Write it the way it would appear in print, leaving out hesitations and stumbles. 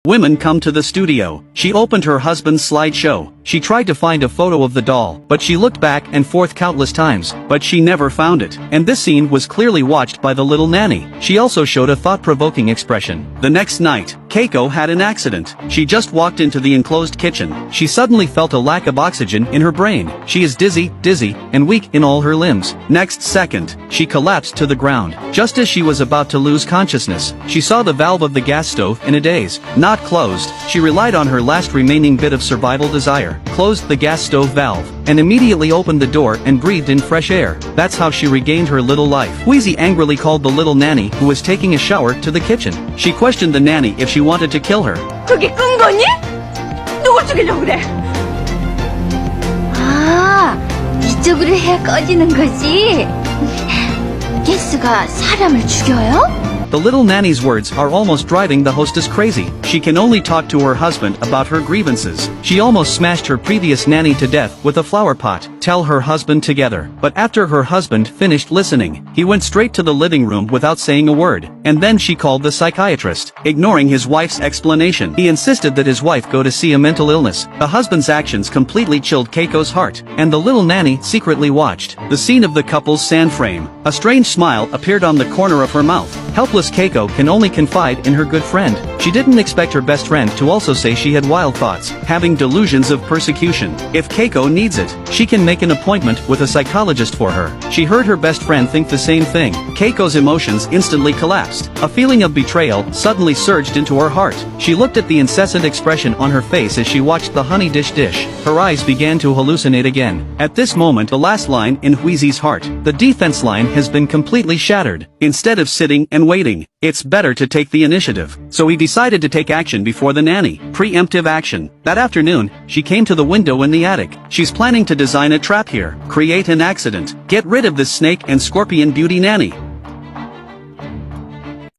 Women come to the studio. She opened her husband's slideshow. She tried to find a photo of the doll, but she looked back and forth countless times, but she never found it. And this scene was clearly watched by the little nanny. She also showed a thought-provoking expression. The next night, Keiko had an accident. She just walked into the enclosed kitchen. She suddenly felt a lack of oxygen in her brain. She is dizzy, and weak in all her limbs. Next second, she collapsed to the ground. Just as she was about to lose consciousness, she saw the valve of the gas stove in a daze. Not closed, she relied on her last remaining bit of survival desire, closed the gas stove valve, and immediately opened the door and breathed in fresh air. That's how she regained her little life. Wheezy angrily called the little nanny, who was taking a shower, to the kitchen. She questioned the nanny if she wanted to kill her. 그게 끈 거니? 누굴 죽이려고 그래? 아, 이쪽으로 해야 꺼지는 거지? 가스가 사람을 죽여요? The little nanny's words are almost driving the hostess crazy. She can only talk to her husband about her grievances. She almost smashed her previous nanny to death with a flower pot. Tell her husband together. But after her husband finished listening, he went straight to the living room without saying a word. And then she called the psychiatrist. Ignoring his wife's explanation, he insisted that his wife go to see a mental illness. The husband's actions completely chilled Keiko's heart, and the little nanny secretly watched the scene of the couple's sand frame. A strange smile appeared on the corner of her mouth. Helpless Keiko can only confide in her good friend. She didn't expect her best friend to also say she had wild thoughts, having delusions of persecution. If Keiko needs it, she can make an appointment with a psychologist for her. She heard her best friend think the same thing. Keiko's emotions instantly collapsed. A feeling of betrayal suddenly surged into her heart. She looked at the incessant expression on her face as she watched the honey dish. Her eyes began to hallucinate again. At this moment, the last line in Wheezy's heart, the defense line, has been completely shattered. Instead of sitting and waiting, it's better to take the initiative. So he decided to take action before the nanny. Preemptive action. That afternoon, she came to the window in the attic. She's planning to design a trap here. Create an accident. Get rid of this snake and scorpion beauty nanny.